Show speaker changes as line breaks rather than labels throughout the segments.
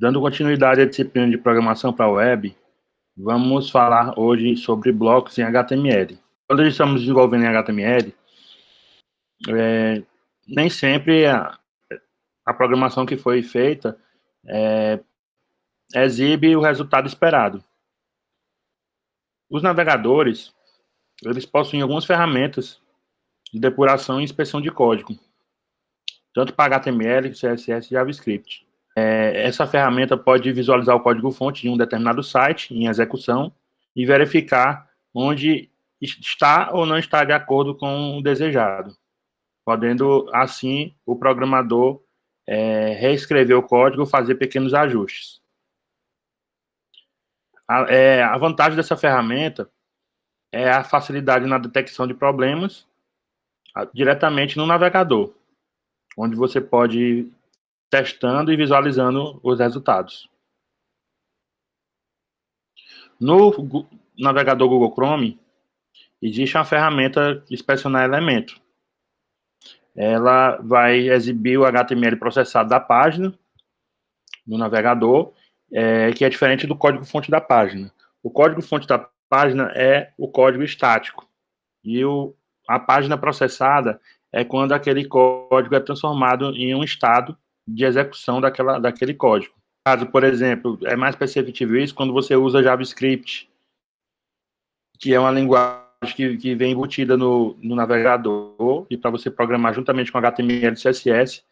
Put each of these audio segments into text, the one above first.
Dando continuidade à disciplina de programação para a web, vamos falar hoje sobre blocos em HTML. Quando estamos desenvolvendo em HTML, nem sempre a programação que foi feita exibe o resultado esperado. Os navegadores, eles possuem algumas ferramentas de depuração e inspeção de código, tanto para HTML, CSS e JavaScript. Essa ferramenta pode visualizar o código-fonte de um determinado site em execução e verificar onde está ou não está de acordo com o desejado, podendo, assim, o programador reescrever o código ou fazer pequenos ajustes. A vantagem dessa ferramenta é a facilidade na detecção de problemas diretamente no navegador, onde você pode ir testando e visualizando os resultados. No navegador Google Chrome, existe uma ferramenta de inspecionar elemento. Ela vai exibir o HTML processado da página no navegador, que é diferente do código-fonte da página. O código-fonte da página é o código estático. E a página processada é quando aquele código é transformado em um estado de execução daquele código. Caso, por exemplo, é mais perceptível isso quando você usa JavaScript, que é uma linguagem que vem embutida no navegador e para você programar juntamente com HTML e CSS,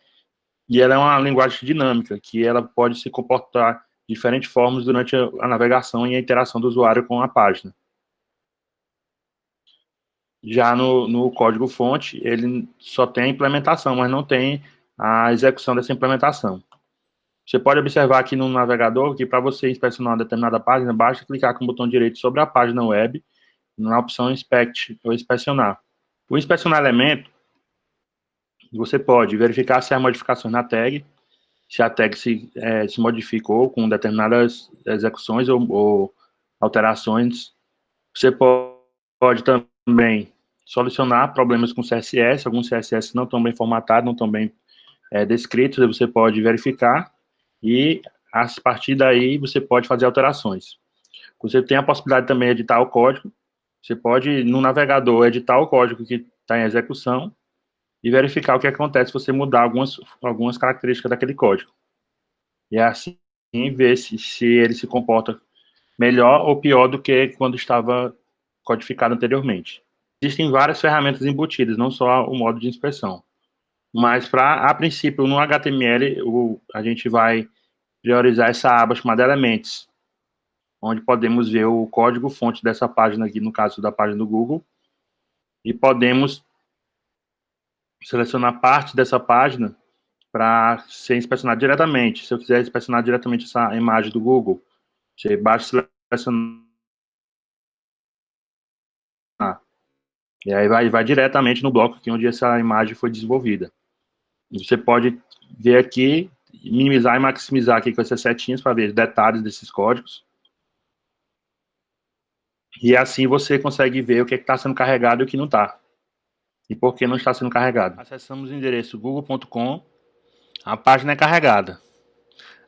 e ela é uma linguagem dinâmica, que ela pode se comportar de diferentes formas durante a navegação e a interação do usuário com a página. Já no código-fonte, ele só tem a implementação, mas não tem a execução dessa implementação. Você pode observar aqui no navegador que para você inspecionar uma determinada página, basta clicar com o botão direito sobre a página web, na opção Inspect ou Inspecionar. O inspecionar elemento, você pode verificar se há modificações na tag, se a tag se modificou com determinadas execuções ou alterações. Você pode também solucionar problemas com CSS, alguns CSS não estão bem formatados, não estão bem descritos, você pode verificar e a partir daí você pode fazer alterações. Você tem a possibilidade também de editar o código, você pode no navegador editar o código que está em execução e verificar o que acontece se você mudar algumas características daquele código. E assim ver se ele se comporta melhor ou pior do que quando estava codificado anteriormente. Existem várias ferramentas embutidas, não só o modo de inspeção. Mas, a princípio, no HTML, a gente vai priorizar essa aba chamada Elements, onde podemos ver o código-fonte dessa página aqui, no caso da página do Google, e podemos selecionar parte dessa página para ser inspecionado diretamente. Se eu quiser inspecionar diretamente essa imagem do Google, você basta selecionar. E aí vai diretamente no bloco aqui onde essa imagem foi desenvolvida. Você pode ver aqui, minimizar e maximizar aqui com essas setinhas para ver detalhes desses códigos. E assim você consegue ver o que está sendo carregado e o que não está. E por que não está sendo carregado. Acessamos o endereço google.com, a página é carregada.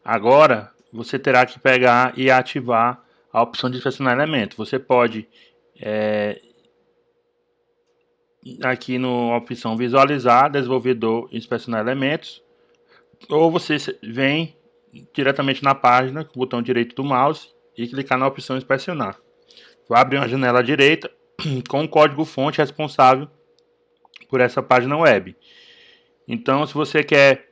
Agora, você terá que pegar e ativar a opção de inspecionar elemento. Você pode, aqui na opção visualizar, desenvolvedor, inspecionar elementos, ou você vem diretamente na página, com o botão direito do mouse, e clicar na opção inspecionar. Vai abrir uma janela à direita com o código-fonte responsável por essa página web. Então, se você quer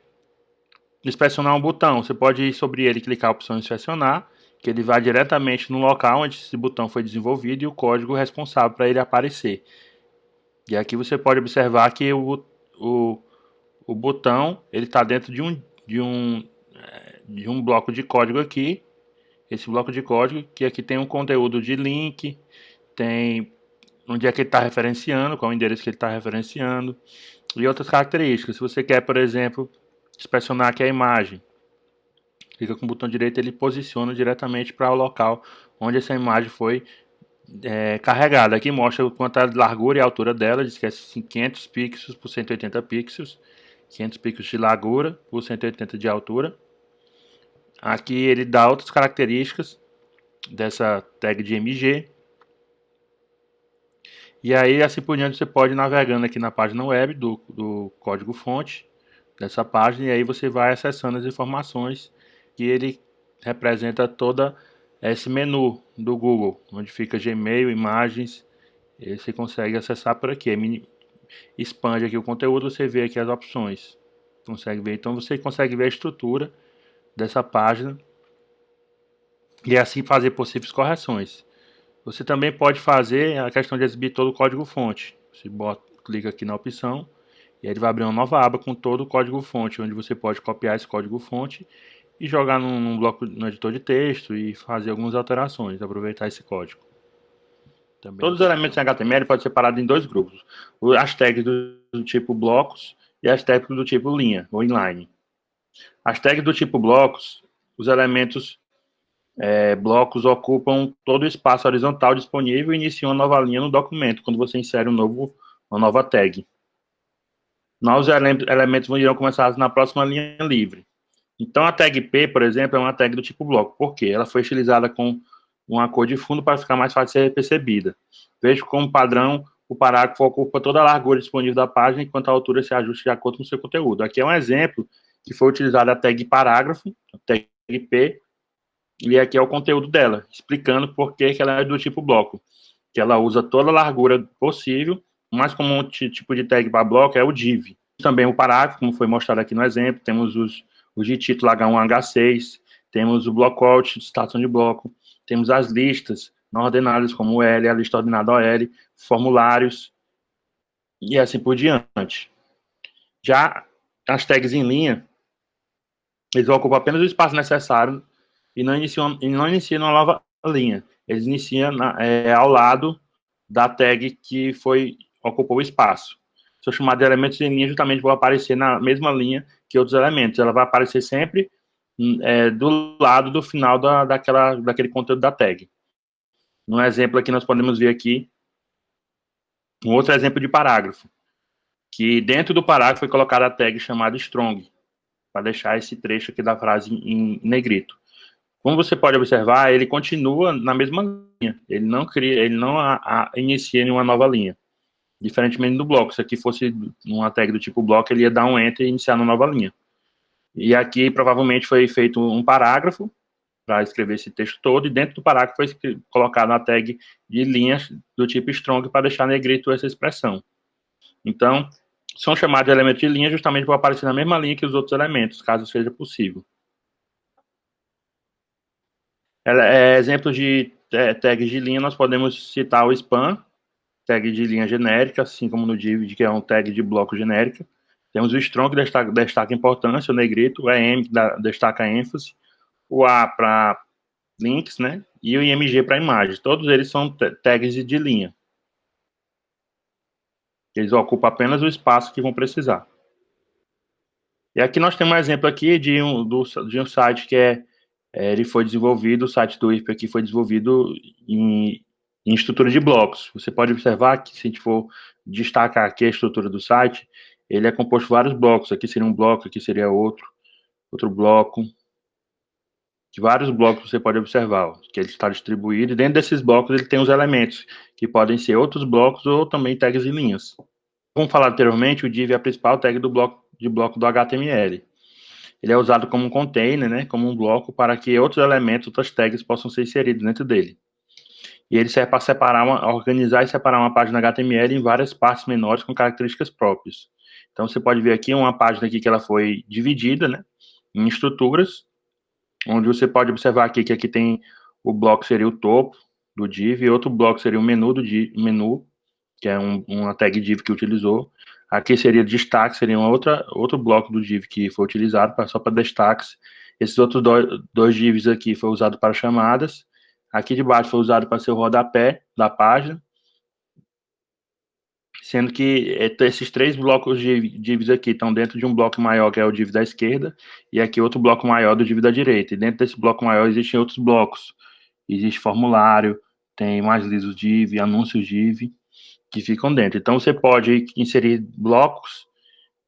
inspecionar um botão, você pode ir sobre ele e clicar a opção inspecionar, que ele vai diretamente no local onde esse botão foi desenvolvido e o código responsável para ele aparecer. E aqui você pode observar que o botão ele está dentro de um bloco de código aqui. Esse bloco de código, que aqui tem um conteúdo de link, tem onde é que ele está referenciando, qual é o endereço que ele está referenciando, e outras características. Se você quer, por exemplo, inspecionar aqui a imagem, clica com o botão direito, ele posiciona diretamente para o local onde essa imagem foi carregada. Aqui mostra quanto a largura e a altura dela, diz que é 500 pixels por 180 pixels, 500 pixels de largura por 180 de altura. Aqui ele dá outras características dessa tag de MG. E aí, assim por diante, você pode ir navegando aqui na página web do código-fonte dessa página, e aí você vai acessando as informações que ele representa toda esse menu do Google, onde fica Gmail, imagens, e você consegue acessar por aqui. Expande aqui o conteúdo, você vê aqui as opções. Consegue ver. Então você consegue ver a estrutura dessa página e assim fazer possíveis correções. Você também pode fazer a questão de exibir todo o código-fonte. Você clica aqui na opção e ele vai abrir uma nova aba com todo o código-fonte, onde você pode copiar esse código-fonte e jogar num bloco no editor de texto e fazer algumas alterações, aproveitar esse código. Também todos os elementos em HTML podem ser separados em dois grupos: as tags do tipo blocos e as tags do tipo linha ou inline. As tags do tipo blocos, os elementos blocos ocupam todo o espaço horizontal disponível e iniciam uma nova linha no documento, quando você insere uma nova tag. Novos elementos irão começar na próxima linha livre. Então, a tag P, por exemplo, é uma tag do tipo bloco. Por quê? Ela foi estilizada com uma cor de fundo para ficar mais fácil de ser percebida. Veja como padrão, o parágrafo ocupa toda a largura disponível da página, enquanto a altura se ajusta de acordo com o seu conteúdo. Aqui é um exemplo que foi utilizada a tag parágrafo, a tag P, e aqui é o conteúdo dela, explicando por que ela é do tipo bloco, que ela usa toda a largura possível. O mais comum tipo de tag para bloco é o div. Também o parágrafo, como foi mostrado aqui no exemplo, temos os de título H1, H6, temos o bloco alt, estação de bloco, temos as listas não ordenadas, como o L, a lista ordenada OL, formulários, e assim por diante. Já as tags em linha, eles ocupam apenas o espaço necessário e não iniciam uma nova linha. Eles iniciam ao lado da tag que ocupou o espaço. São chamados de elementos em linha justamente por aparecer na mesma linha que outros elementos. Ela vai aparecer sempre do lado do final daquele conteúdo da tag. Um exemplo aqui, nós podemos ver aqui um outro exemplo de parágrafo, que dentro do parágrafo foi colocada a tag chamada strong, para deixar esse trecho aqui da frase em negrito. Como você pode observar, ele continua na mesma linha. Ele não inicia nenhuma nova linha. Diferentemente do bloco. Se aqui fosse uma tag do tipo bloco, ele ia dar um enter e iniciar uma nova linha. E aqui provavelmente foi feito um parágrafo para escrever esse texto todo, e dentro do parágrafo foi colocado a tag de linhas do tipo strong para deixar negrito essa expressão. Então, são chamados de elementos de linha justamente por aparecer na mesma linha que os outros elementos, caso seja possível. Exemplos de tags de linha, nós podemos citar o span, tag de linha genérica, assim como no div, que é um tag de bloco genérica. Temos o strong, que destaca importância, o negrito, o em, que destaca ênfase, o a para links, né? E o img para imagem. Todos eles são tags de linha. Eles ocupam apenas o espaço que vão precisar. E aqui nós temos um exemplo aqui de um site que ele foi desenvolvido, o site do IRP aqui foi desenvolvido em estrutura de blocos. Você pode observar que, se a gente for destacar aqui a estrutura do site, ele é composto de vários blocos. Aqui seria um bloco, aqui seria outro bloco. De vários blocos você pode observar, ó, que ele está distribuído, e dentro desses blocos ele tem os elementos, que podem ser outros blocos ou também tags e linhas. Como falado anteriormente, o div é a principal tag do bloco do HTML. Ele é usado como um container, né, como um bloco, para que outros elementos, outras tags possam ser inseridos dentro dele. E ele serve para organizar e separar uma página HTML em várias partes menores com características próprias. Então, você pode ver aqui uma página aqui que ela foi dividida, né, em estruturas, onde você pode observar aqui que aqui tem o bloco seria o topo do div, e outro bloco seria o menu menu, que é uma tag div que utilizou. Aqui seria destaque, seria outro bloco do div que foi utilizado só para destaques. Esses outros dois divs aqui foi usado para chamadas. Aqui de baixo foi usado para ser o rodapé da página. Sendo que esses três blocos de divs aqui estão dentro de um bloco maior, que é o div da esquerda, e aqui outro bloco maior do div da direita. E dentro desse bloco maior existem outros blocos. Existe formulário, tem mais lisos div, anúncios div, que ficam dentro. Então, você pode inserir blocos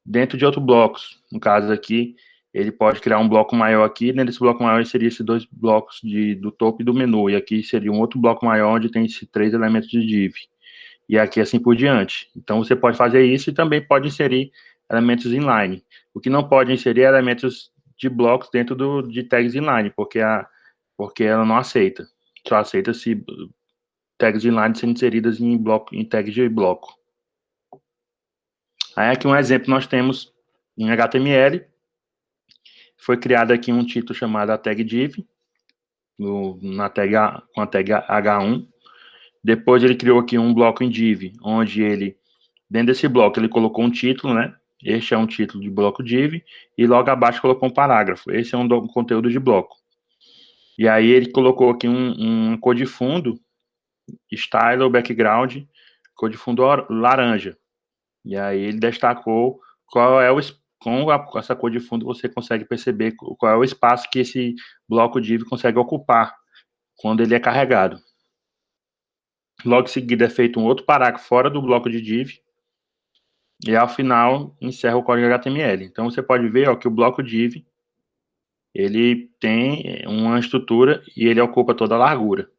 dentro de outros blocos. No caso aqui, ele pode criar um bloco maior aqui, dentro desse bloco maior seria esses dois blocos do topo e do menu, e aqui seria um outro bloco maior onde tem esses 3 elementos de div, e aqui assim por diante. Então você pode fazer isso e também pode inserir elementos inline. O que não pode inserir é elementos de blocos dentro de tags inline, porque ela não aceita. Só aceita se tags inline sendo inseridas em tags de bloco. Aí aqui um exemplo nós temos em HTML, foi criado aqui um título chamado tag div, com a tag H1. Depois ele criou aqui um bloco em div, onde ele, dentro desse bloco, ele colocou um título, né? Este é um título de bloco div, e logo abaixo colocou um parágrafo. Esse é um conteúdo de bloco. E aí ele colocou aqui um cor de fundo, style ou background, cor de fundo laranja. E aí ele destacou qual é com essa cor de fundo você consegue perceber qual é o espaço que esse bloco div consegue ocupar quando ele é carregado. Logo em seguida é feito um outro parágrafo fora do bloco de div, e ao final encerra o código HTML. Então você pode ver, ó, que o bloco div ele tem uma estrutura e ele ocupa toda a largura.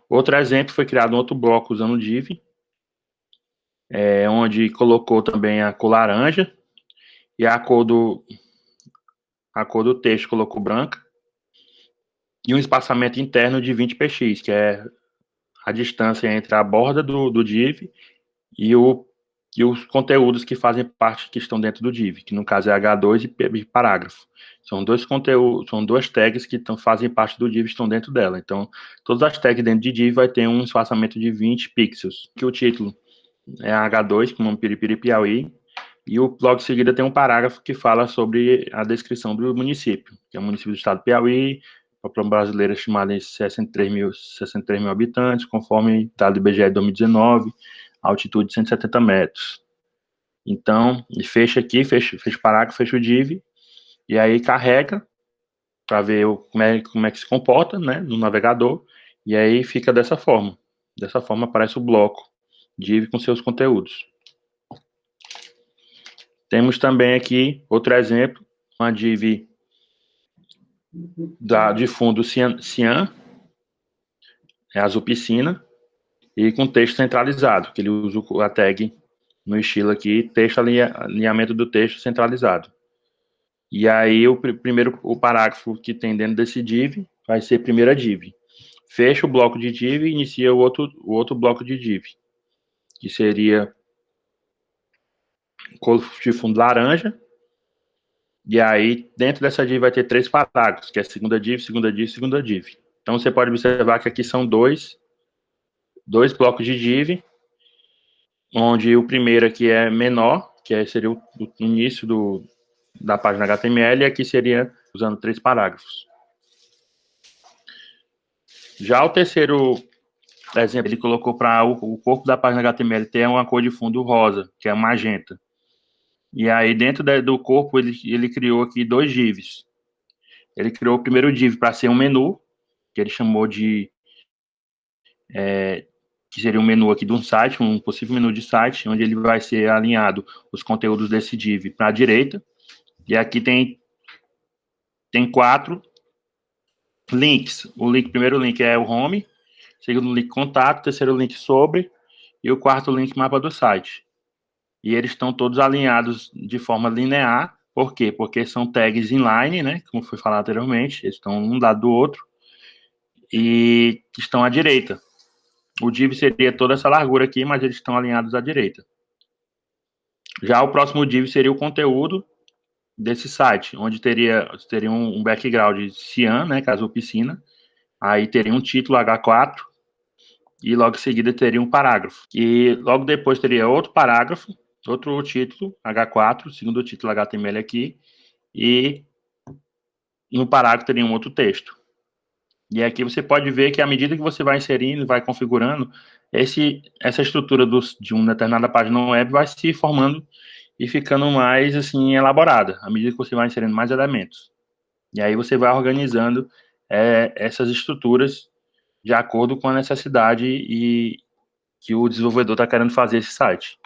Outro exemplo foi criado um outro bloco usando o div, onde colocou também a cor laranja e a cor do texto colocou branca, e um espaçamento interno de 20px, que é a distância entre a borda do div e os conteúdos que fazem parte, que estão dentro do div, que no caso é H2 e parágrafo. São dois conteúdos, são duas tags que fazem parte do div e estão dentro dela. Então, todas as tags dentro de div vai ter um espaçamento de 20 pixels. Que o título é H2, como Piripiri Piauí, e logo em seguida tem um parágrafo que fala sobre a descrição do município, que é o município do estado do Piauí, a população brasileira estimada em 63 mil habitantes, conforme dado do IBGE de 2019, altitude de 170 metros. Então, ele fecha aqui, fecha o parágrafo, fecha o div, e aí carrega para ver como é que se comporta, né, no navegador, e aí fica dessa forma. Dessa forma aparece o bloco div com seus conteúdos. Temos também aqui outro exemplo, uma div de fundo cian, é azul piscina, e com texto centralizado, que ele usa a tag no estilo aqui, texto alinhamento do texto centralizado. E aí o parágrafo que tem dentro desse div vai ser primeira div. Fecha o bloco de div e inicia o outro bloco de div, que seria cor de fundo laranja. E aí dentro dessa div vai ter 3 parágrafos, que é segunda div, segunda div, segunda div. Então você pode observar que aqui são dois blocos de div, onde o primeiro aqui é menor, que seria o início da página HTML, e aqui seria usando 3 parágrafos. Já o terceiro exemplo, ele colocou para o corpo da página HTML ter uma cor de fundo rosa, que é magenta. E aí, dentro do corpo, ele criou aqui 2 divs. Ele criou o primeiro div para ser um menu, que ele chamou de... que seria um menu aqui de um site, um possível menu de site, onde ele vai ser alinhado os conteúdos desse div para a direita. E aqui tem 4 links. Primeiro link é o home, segundo link contato, terceiro link sobre, e o quarto link mapa do site. E eles estão todos alinhados de forma linear. Por quê? Porque são tags inline, né? Como foi falado anteriormente, eles estão um lado do outro e estão à direita. O div seria toda essa largura aqui, mas eles estão alinhados à direita. Já o próximo div seria o conteúdo desse site, onde teria um background cian, né, caso piscina, aí teria um título H4, e logo em seguida teria um parágrafo. E logo depois teria outro parágrafo, outro título H4, segundo título HTML aqui, e no parágrafo teria um outro texto. E aqui você pode ver que à medida que você vai inserindo, vai configurando, essa estrutura de uma determinada página web vai se formando e ficando mais assim elaborada, à medida que você vai inserindo mais elementos. E aí você vai organizando essas estruturas de acordo com a necessidade e que o desenvolvedor está querendo fazer esse site.